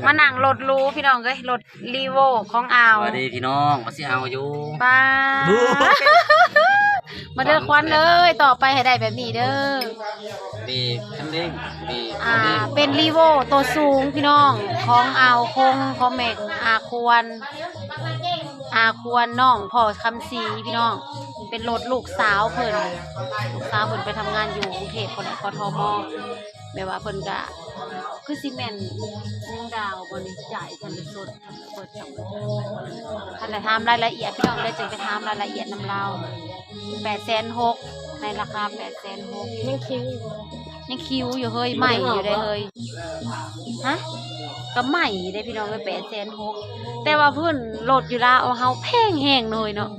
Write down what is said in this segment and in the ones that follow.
มานั่งรถรู้พี่น้องเอ้ยรถรีโวของอาวสวัสดีพี่น้องมาสิเอาอยู่ป้ามาเด้อควันเลยต่อไปให้ได้แบบนี้เด้อมีคันเร่งมีเป็นรีโวตัวสูงพี่น้องของอาวคงของแม่ควรน้องพ่อคำศรีพี่น้องเป็นรถลูกสาวเพิ่นไปทำงานอยู่กรุงเทพคนกทมแบบว่าเพิ่นก็คือซีเมนต์ยังดาวบริจ่ายกันเป็นสดเปิดจับท่านจะทำรายละเอียดพี่น้องได้จึงไปทำรายละเอียดนำเรา860,000ในราคา860,000ยังคิวอยู่เฮ้ยใหม่อยู่ได้เฮ้ยฮะก็ใหม่ได้พี่น้องไป860,000แต่ว่าเพิ่นโหลดอยู่ละเอาเฮาแพงแห้งเลยเนาะ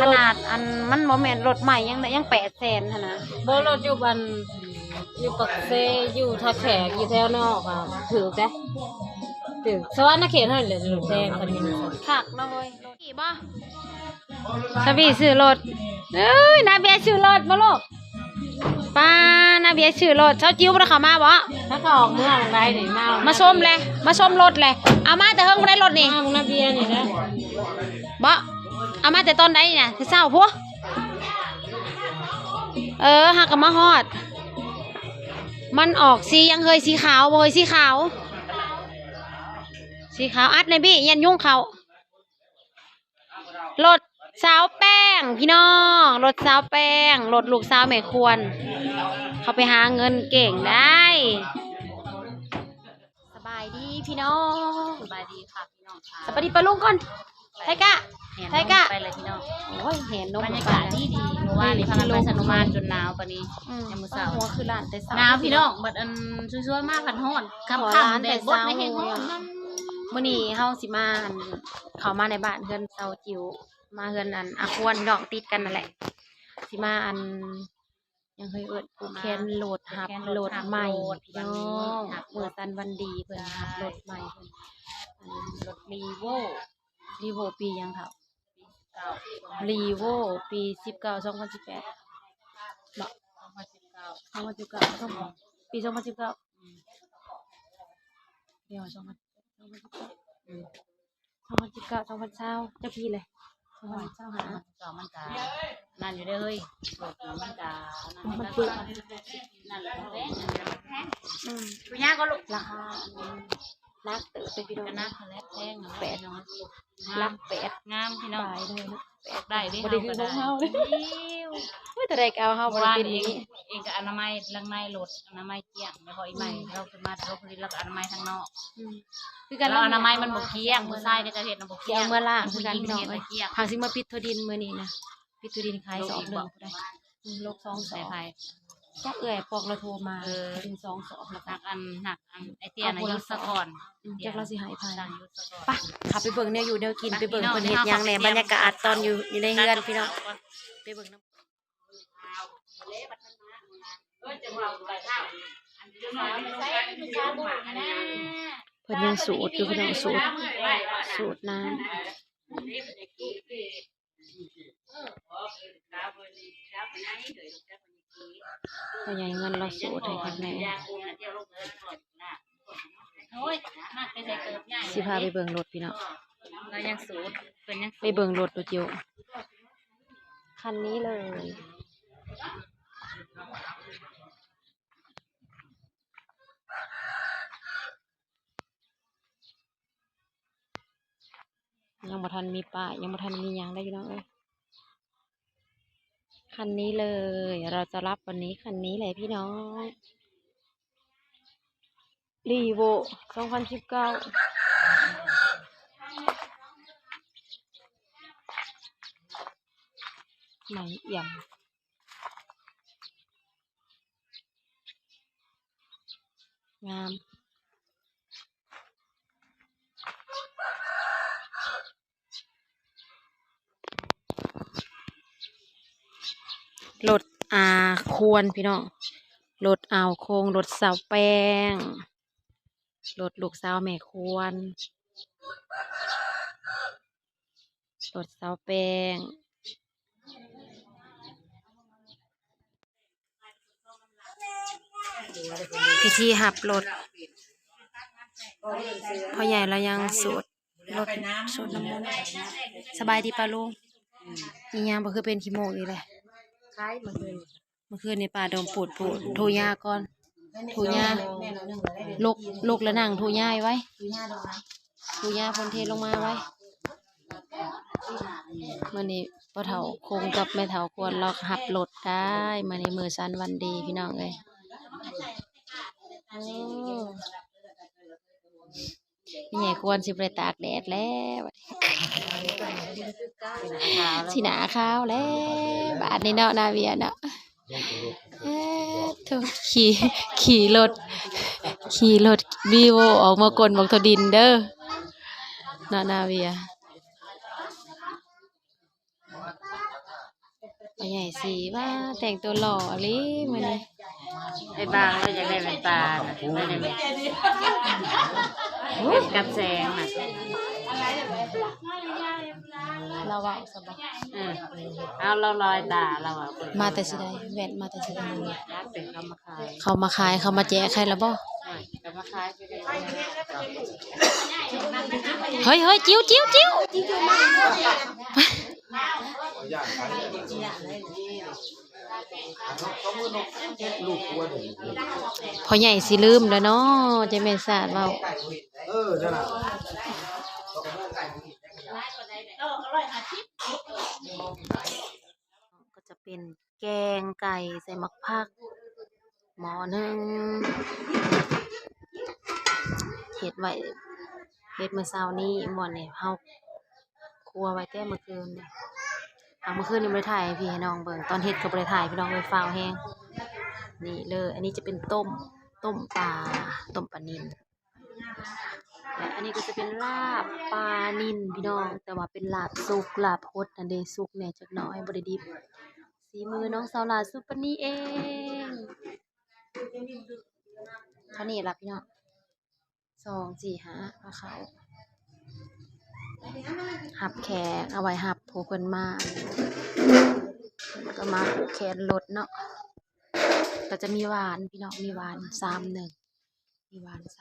ขนาดอันมันโมเมนต์รถใหม่ยัง800,000นะบ่รถอยู่บันอยู่ปักเซอยู่ท่าแขกอยู่แถวนอกอ่ะถือได้ถือสวรรค์เขตเท่านั้นแหละรถแดงคันนี้คักเนาะเฮ้ยรถขี่บ่สบีซื้อรถเอ้ยนาเบียซื้อรถบ่ลูกป้านาเบียซื้อรถเช้าจิ้วบ่ได้เข้ามาบ่ถ้าก็ออกเมืองได้นี่มาชมเลยมาชมรถเลยเอามาแต่เฮิงบ่ได้รถนี่มึงนาเบียนี่นะบ่เอามาแต่ตอนไหนเนี่ยคือเช้าพุหาก็มาฮอดมันออกสียังเคยสีขาวบ่เคยสีขาวอัดในบี้ยันยุ่งเขารถสาวแป้งพี่น้องรถสาวแป้งรถลูกสาวแม่ควรเขาไปหาเงินเก่งได้สบายดีพี่น้องสบายดีค่ะพี่น้องค่ะสบายดีปะลุงก่อนไทกะไปเลยพี่น้องโอ้ยเห็นนกบรรยากาศดีเมื่อวานนี้พากันไปสนุมานจนหนาวปะนี้ยามมื้อเช้าหัวคือร้านแต่เช้าหนาวพี่น้องบัดอันช่วยๆมากพันฮ้อนค่ำๆแดดบดไม่แห้งฮ้อนมื้อนี้เฮาสิมาเข้ามาในบ้านเฮือนเซาจิ๋วมาเฮือนอันอาควรน้องติดกันนั่นแหละสิมาอันยังเคยผูกแขนโหลดหับโหลดใหม่พี่น้องมื้อตันวันดีเพิ่นหับโหลดใหม่เพิ่นรถรีโวปียังค่ะรีโวปี19 2018เนาะ2019ปี2019เดี๋ยว2019จะปีเลย2020หามันจะนั่นอยู่ได้เฮ้ยรถมันจะมันเปิดนั่นแหละแพงคุณย่าก็ลูกราคานักเต๋อเป็นพี่น้องนักแพง8น้องรัก8งามพี่น้องได้เลยนะ8ได้บ่ได้คือของเฮาเลยแต่ได้เอาเฮาบ่ได้เป็นนี้เองก็อนามัยลังในรถอนามัยเกลี้ยงไม่พออีใหม่เราขึ้นมาเราผลิตแล้วก็อนามัยทางนอกคือกันเราอนามัยมันบ่เกลี้ยงผู้ชายก็จะเฮ็ดบ่เกลี้ยงเมื่อล่างคือกันพี่น้องเอ้ยหางสิมาปิดทดินมื้อนี้นะปิดทดินขาย2 1บ่ได้โลก2 2ก็เอื้อยปอกเราโทรมาเป็น2 2แล้วหนักอันไอเตี้ยน่ะอยู่ซะก่อนจักเราสิหายภายไปขับไปเบิ่งเนี่ยอยู่เดี๋ยวกินไปเบิ่งเพิ่นเฮ็ดหยังแหน่บรรยากาศตอนอยู่ในเฮือนพี่น้องไปเบิ่งนำเพิ่นยังสูตรอยู่พี่น้องสูตรน้ำก็ยังเงินเราสูตรให้ครับแม่สิพาไปเบิ่งรถพี่น้องเรายังสูตรเพิ่นยังไปเบิ่งรถดูจิ๋วคันนี้เลยยังบ่ทันมีป้ายยังบ่ทันมีหยังได้พี่น้องเอ้ยคันนี้เลยเราจะรับวันนี้คันนี้เลยพี่น้องรีโว2019ไหนเอี่ยมงามรถควรพี่น้องรถอ่าวโคงรถสาวแป้งรถลูกสาวแม่ควรรถสาวแป้งพิธีหับรถ พ่อใหญ่เรายังสูดรถสูดน้ำมันสบายดีป่ะลุงนี่ยังบ่คือเป็นขี้โมกอีกเลย คล้ายเมื่อคืน เมื่อคืนในป่าดงปูดโทรยาก่อนโทรยาลกแล้วนั่งโทรยาไว้โทรยาพ่นเทลงมาไว้มื้อนี้พ่อเฒ่าคงกับแม่เฒ่าควรเราหับรถได้มื้อนี้มื้อสันวันดีพี่น้องเอ้ยโอ้นี่ไงควรสิไปตากแดดแล้วสิหนาขาวแล้วบาดนี้เนาะนาเวียเนาะทุกขี่รถวีโวออกมากลบอกทดินเด้อเนาะนาเวียไปใหญ่สีว่าแต่งตัวหล่อลิมื้อนี้ ไอ้บางก็อยากได้เป็นปลาน่ะไม่ได้เป็นกับแสงน่ะ เราว่าสบาย เอาเราลอยตาเราอ่ะ มาแต่สิได้แว่นมาแต่สิได้ รักเป็นเขามาขาย เขามาขายเขามาแจกใครละบ่ เขามาขายไปเลย เฮ้ยจิ้วพอใหญ่สิลืมแล้วเนาะจะแม่นศาสตร์เว้าก็จะเป็นแกงไก่ใส่มักผักหม้อหนึงเฮ็ดมื้อเช้านี้หม้อนี่เฮาคั่วไว้แต่เมื่อคืนนี่เมื่อคืนนี่บ่ได้ถ่ายให้พี่ให้น้องเบิ่งตอนเฮ็ดก็บ่ได้ถ่ายพี่น้องเลยฟ้าวแฮงนี่เลยอันนี้จะเป็นต้มปลานิลและอันนี้ก็จะเป็นลาบปลานิลพี่น้องแต่ว่าเป็นลาบสุกลาบฮดนั่นเด้สุกแหน่จักหน่อยบ่ได้ดิบสีมือน้องสาวหลาสุปนีเองเท่านี้ล่ะพี่น้อง2 4 5เอาเขาหับแขกเอาไว้หับผู้เพิ่นมาแล้วก็มาผูกแขนรถเนาะก็จะมีหวานพี่น้องมีหวาน3-1มีหวาน3-1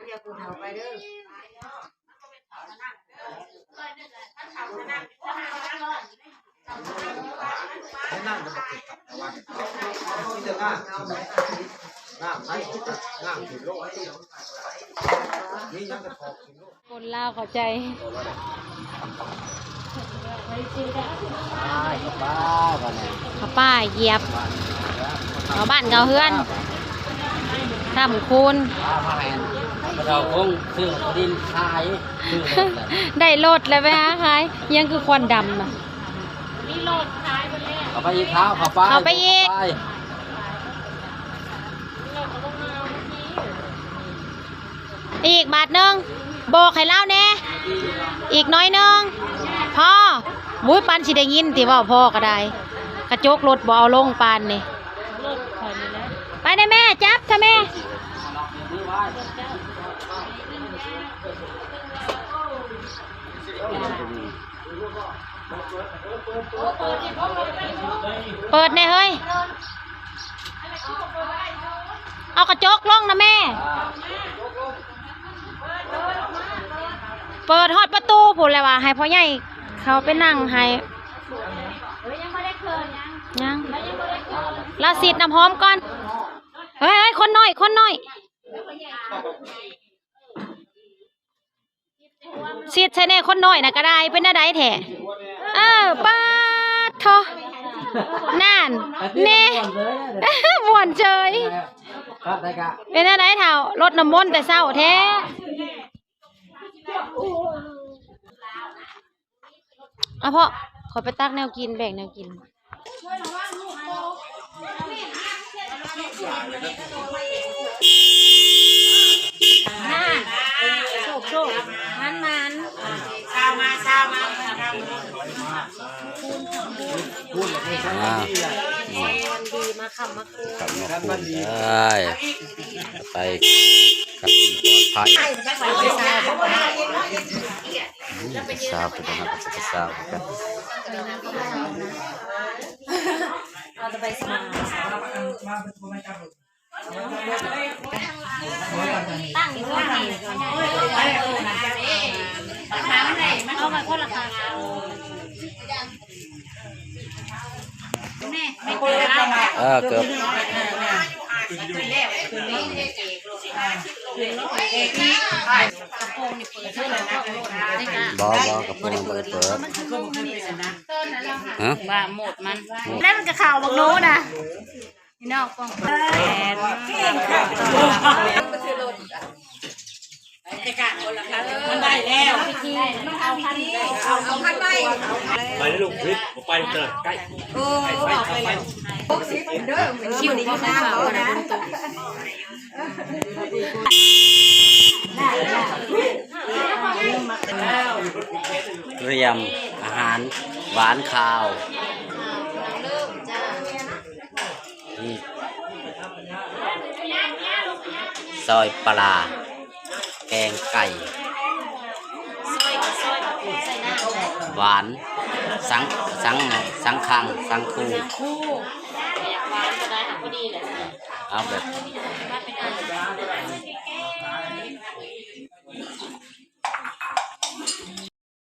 เดี๋ยวกูเฒ่าไปเด้อ นั่งจะบอกแต่ว่าที่จะง่ามใช้ง่ามถึงโลกนี่ยังจะขอบถึงโลก คนลาวเข้าใจ ป้าก่อนเนี่ย เขาป้าเหยียบเขาบ้านเขาเฮือนทำคูณ ป้ามาแหนเราคงซื้อดินขายซื้อ ได้โลดเลยไหมฮะขายยังคือควันดำอ่ะ เขาไปอีกเท้าเขาไป เขาไปอีก อีกบาทหนึ่งโบกให้เล่าแน่อีกน้อยหนึงพ่อมุ้ยปันสิได้ยินติว่าพ่อก็ได้กระจกรถบ่เอาลงปานนี่ไปได้แม่จับถ้าแม่เปิดแน่เฮ้ยเอากระจกลงนะแม่เปิดฮอดประตูพูดเลยว่าให้พ่อใหญ่เขาไปนั่งให้ยังลาสิดน้ำหอมก่อนเฮ้ยคนหน่อยสิดใช่แน่คนหน่อยนะก็ได้เป็นอะไรแท้ป้าทอนั่นเน่ม่วนเฉยเป็นอะไรเท่ารถน้ำมนต์แต่เศร้าแท้พ่อขอไปตักแนวกินแบ่งแนวกินโชคมันเช้ามาวันดีมาคำมาคืนได้ไปขับขี่ปลอดภัยสาวเป็นนะครับสาวกัน ตั้งอยู่ข้างในเอาไปคนละครั้งแม่ไม่เปิดได้ เกือบ บ่กับผมเปิดฮะ ว่าหมดมันแล้วมันจะข่าวบักโน้นะพี่น้องป้องแผนมันได้แล้วมันเอาพันเอาพันไป ไปแล้วลูกพิษไปเจอใกล้ คิวก็ข้าวนะบนโต๊ะ เตรียมอาหารหวานข้าวนี่ซอยปลาแกงไก่หวานสังคังสังคู คู่หวานก็ได้ค่ะพอดีเลย เอาแบบ ว่าเป็นอัน